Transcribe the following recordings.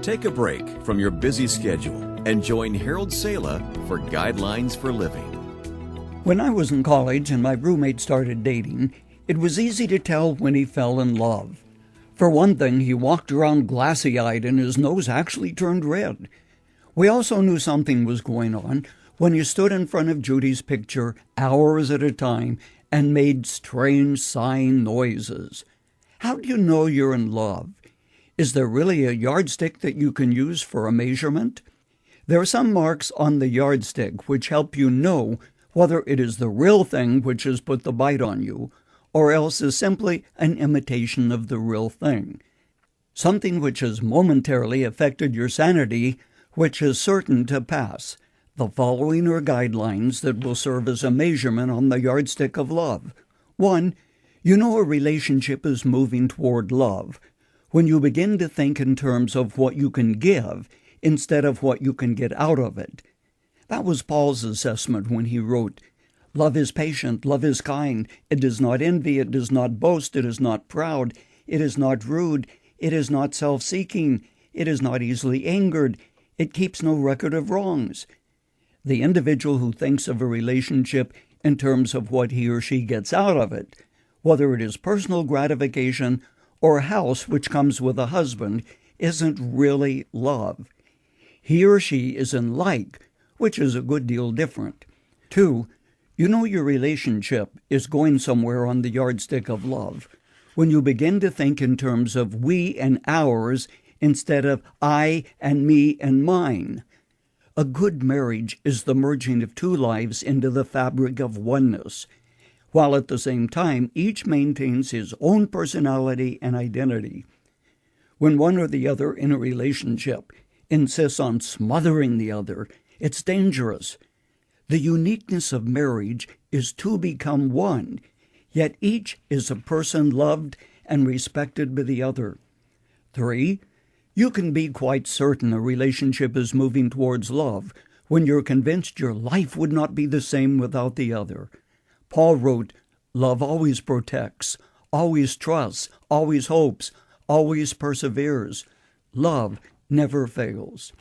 Take a break from your busy schedule and join Harold Sala for Guidelines for Living. When I was in college and my roommate started dating, it was easy to tell when he fell in love. For one thing, he walked around glassy-eyed and his nose actually turned red. We also knew something was going on when he stood in front of Judy's picture hours at a time and made strange sighing noises. How do you know you're in love? Is there really a yardstick that you can use for a measurement? There are some marks on the yardstick which help you know whether it is the real thing which has put the bite on you, or else is simply an imitation of the real thing. Something which has momentarily affected your sanity, which is certain to pass. The following are guidelines that will serve as a measurement on the yardstick of love. 1. You know a relationship is moving toward love when you begin to think in terms of what you can give instead of what you can get out of it. That was Paul's assessment when he wrote, "Love is patient, love is kind, it does not envy, it does not boast, it is not proud, it is not rude, it is not self-seeking, it is not easily angered, it keeps no record of wrongs." The individual who thinks of a relationship in terms of what he or she gets out of it, whether it is personal gratification or a house which comes with a husband, isn't really love. He or she is enlike, which is a good deal different. 2. You know your relationship is going somewhere on the yardstick of love when you begin to think in terms of we and ours instead of I and me and mine. A good marriage is the merging of two lives into the fabric of oneness, while at the same time each maintains his own personality and identity. When one or the other in a relationship insists on smothering the other, it's dangerous. The uniqueness of marriage is to become one, yet each is a person loved and respected by the other. 3. You can be quite certain a relationship is moving towards love when you're convinced your life would not be the same without the other. Paul wrote, "Love always protects, always trusts, always hopes, always perseveres. Love never fails."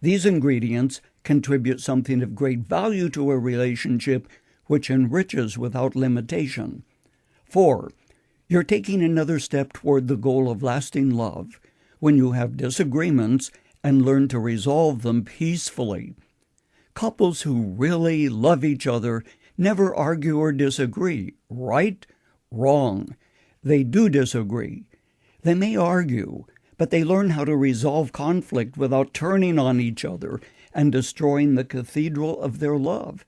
These ingredients contribute something of great value to a relationship which enriches without limitation. 4. You're taking another step toward the goal of lasting love when you have disagreements and learn to resolve them peacefully. Couples who really love each other never argue or disagree. Right? Wrong. They do disagree. They may argue, but they learn how to resolve conflict without turning on each other and destroying the cathedral of their love.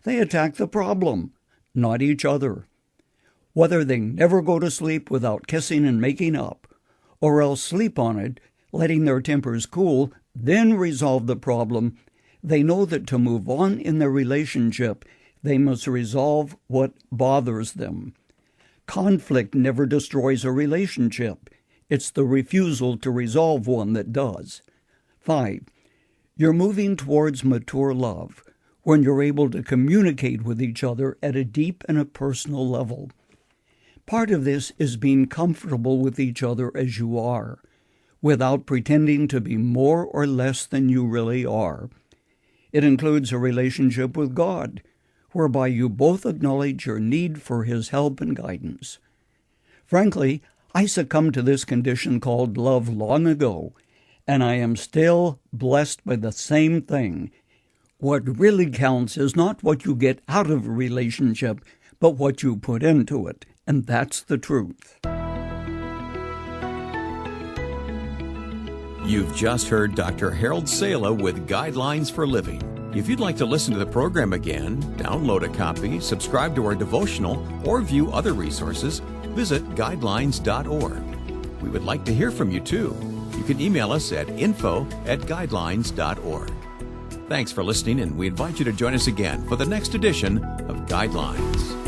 They attack the problem, not each other. Whether they never go to sleep without kissing and making up, or else sleep on it, letting their tempers cool, then resolve the problem, they know that to move on in their relationship, they must resolve what bothers them. Conflict never destroys a relationship. It's the refusal to resolve one that does. 5. You're moving towards mature love when you're able to communicate with each other at a deep and a personal level. Part of this is being comfortable with each other as you are, without pretending to be more or less than you really are. It includes a relationship with God, whereby you both acknowledge your need for His help and guidance. Frankly, I succumbed to this condition called love long ago, and I am still blessed by the same thing. What really counts is not what you get out of a relationship, but what you put into it, and that's the truth. You've just heard Dr. Harold Sala with Guidelines for Living. If you'd like to listen to the program again, download a copy, subscribe to our devotional, or view other resources, visit guidelines.org. We would like to hear from you too. You can email us at info@guidelines.org. Thanks for listening, and we invite you to join us again for the next edition of Guidelines.